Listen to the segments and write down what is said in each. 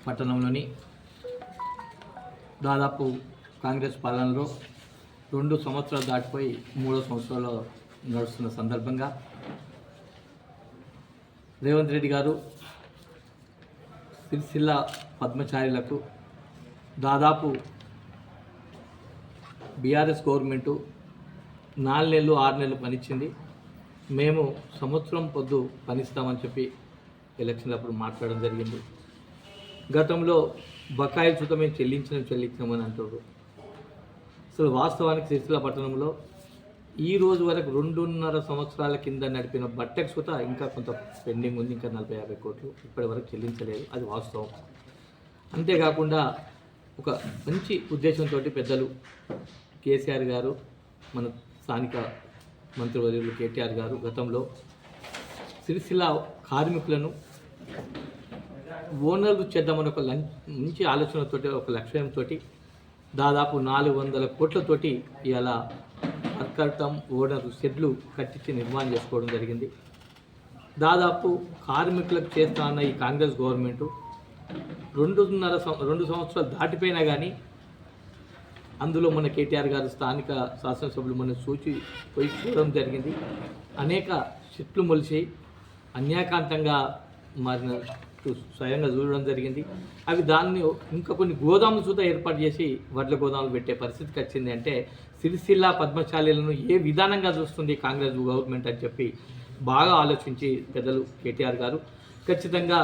పట్టణంలోని దాదాపు కాంగ్రెస్ పాలనలో 2 సంవత్సరాలు దాటిపోయి 3వ సంవత్సరాలు నడుస్తున్న సందర్భంగా రేవంత్ రెడ్డి గారు సిరిసిల్ల పద్మచారులకు దాదాపు బీఆర్ఎస్ గవర్నమెంటు 4 నెలలు 6 నెలలు పనిచ్చింది. మేము సంవత్సరం పొద్దు పనిస్తామని చెప్పి ఎలక్షన్లప్పుడు మాట్లాడడం జరిగింది. గతంలో బకాయిలు సుత మేము చెల్లించామని అంటారు. అసలు వాస్తవానికి సిరిసిల్ల పట్టణంలో ఈ రోజు వరకు 2.5 సంవత్సరాల కింద నడిపిన బట్టెక్ సుత ఇంకా కొంత పెండింగ్ ఉంది. ఇంకా 40-50 కోట్లు ఇప్పటి వరకు చెల్లించలేదు. అది వాస్తవం. అంతేకాకుండా ఒక మంచి ఉద్దేశంతో పెద్దలు కేసీఆర్ గారు, మన స్థానిక మంత్రివర్యులు కేటీఆర్ గారు గతంలో సిరిసిల్ల కార్మికులను ఓనర్లు చేద్దామని ఒక మంచి ఆలోచనతో ఒక లక్ష్యంతో దాదాపు 400 కోట్లతోటి ఇలా వర్కర్టం ఓనర్ షెడ్లు కట్టించి నిర్మాణం చేసుకోవడం జరిగింది. దాదాపు కార్మికులకు చేస్తా అన్న ఈ కాంగ్రెస్ గవర్నమెంటు 2 సంవత్సరాలు దాటిపోయినా కానీ అందులో మన కేటీఆర్ గారు స్థానిక శాసనసభ్యులు మన పోయి చూడడం జరిగింది. అనేక చెట్లు మొలిచి అన్యాకాంతంగా మారినట్టు స్వయంగా చూడడం జరిగింది. అవి దాన్ని ఇంకా కొన్ని గోదాములు చూత ఏర్పాటు చేసి వడ్ల గోదాములు పెట్టే పరిస్థితికి వచ్చింది. అంటే సిరిసిల్ల పద్మశాలీలను ఏ విధానంగా చూస్తుంది కాంగ్రెస్ గవర్నమెంట్ అని చెప్పి బాగా ఆలోచించి పెద్దలు కేటీఆర్ గారు ఖచ్చితంగా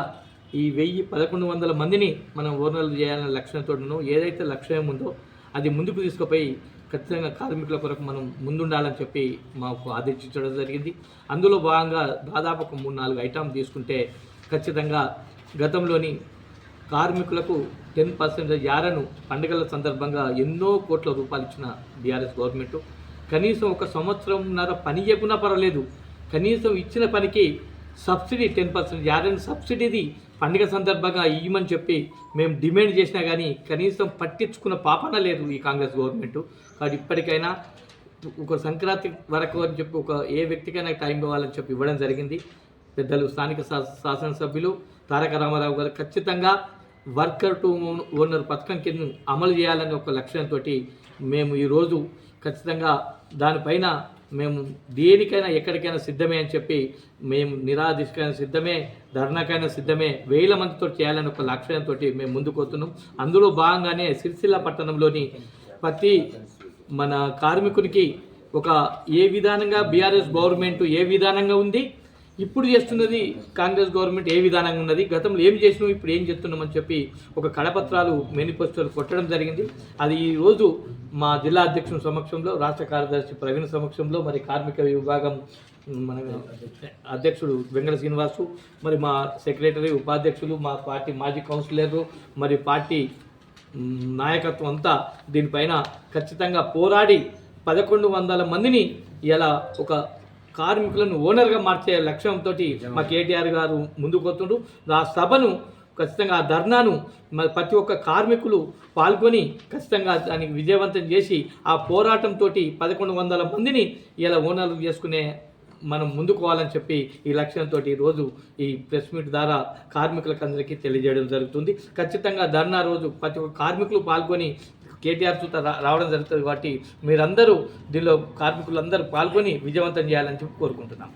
ఈ 1100 మందిని మనం ఓనర్లు చేయాలనే లక్ష్యంతోనూ ఏదైతే లక్ష్యం ఉందో అది ముందుకు తీసుకుపోయి ఖచ్చితంగా కార్మికుల కొరకు మనం ముందుండాలని చెప్పి మాకు ఆదేశించడం జరిగింది. అందులో భాగంగా దాదాపు ఒక 3-4 ఐటమ్ తీసుకుంటే ఖచ్చితంగా గతంలోని కార్మికులకు 10% యారను పండుగల సందర్భంగా ఎన్నో కోట్ల రూపాయలు ఇచ్చిన బీఆర్ఎస్ గవర్నమెంటు కనీసం 1 సంవత్సరంన్నర పని చేయకున్నా పర్వాలేదు, కనీసం ఇచ్చిన పనికి సబ్సిడీ 10% యారన్ సబ్సిడీది పండుగ సందర్భంగా ఇవ్వమని చెప్పి మేము డిమాండ్ చేసినా కానీ కనీసం పట్టించుకున్న పాపన లేదు ఈ కాంగ్రెస్ గవర్నమెంటు. కాబట్టి ఇప్పటికైనా ఒక సంక్రాంతి వరకు అని చెప్పి ఏ వ్యక్తికైనా టైం ఇవ్వాలని చెప్పి ఇవ్వడం జరిగింది. పెద్దలు స్థానిక శాసనసభ్యులు తారక రామారావు గారు ఖచ్చితంగా వర్కర్ టు ఓనర్ పథకం కింద అమలు చేయాలని ఒక లక్ష్యంతో మేము ఈరోజు ఖచ్చితంగా దానిపైన మేము దేనికైనా ఎక్కడికైనా సిద్ధమే అని చెప్పి మేము నిరాదీక్షకైనా సిద్ధమే, ధర్నాకైనా సిద్ధమే, 1000 మందితో చేయాలని ఒక లక్ష్యంతో మేము ముందుకు వస్తున్నాం. అందులో భాగంగానే సిరిసిల్ల పట్టణంలోని ప్రతి మన కార్మికునికి ఏ విధానంగా బీఆర్ఎస్ గవర్నమెంట్ ఏ విధానంగా ఉంది, ఇప్పుడు చేస్తున్నది కాంగ్రెస్ గవర్నమెంట్ ఏ విధానంగా ఉన్నది, గతంలో ఏం చేసినాం ఇప్పుడు ఏం చేస్తున్నామని చెప్పి ఒక కడపత్రాలు మేనిఫెస్టోలు కొట్టడం జరిగింది. అది ఈరోజు మా జిల్లా అధ్యక్షుని సమక్షంలో, రాష్ట్ర కార్యదర్శి ప్రవీణ్ సమక్షంలో, మరి కార్మిక విభాగం మన అధ్యక్షుడు వెంకట శ్రీనివాసు, మరి మా సెక్రటరీ ఉపాధ్యక్షులు, మా పార్టీ మాజీ కౌన్సిలర్లు, మరి పార్టీ నాయకత్వం అంతా దీనిపైన ఖచ్చితంగా పోరాడి 1100 మందిని ఇలా ఒక కార్మికులను ఓనర్గా మార్చే లక్ష్యంతో మా కేటీఆర్ గారు ముందుకు వస్తుండ్రు. ఆ సభను ఖచ్చితంగా ఆ ధర్నాను ప్రతి ఒక్క కార్మికులు పాల్గొని ఖచ్చితంగా దానికి విజయవంతం చేసి ఆ పోరాటంతో 1100 మందిని ఇలా ఓనర్లు చేసుకునే మనం ముందుకోవాలని చెప్పి ఈ లక్ష్యంతో ఈరోజు ఈ ప్రెస్ మీట్ ద్వారా కార్మికులకు అందరికీ తెలియజేయడం జరుగుతుంది. ఖచ్చితంగా ధర్నా రోజు ప్రతి ఒక్క కార్మికులు పాల్గొని కేటీఆర్ చూత రావడం జరుగుతుంది. కాబట్టి మీరందరూ దీనిలో కార్మికులందరూ పాల్గొని విజయవంతం చేయాలని చెప్పి కోరుకుంటున్నాం.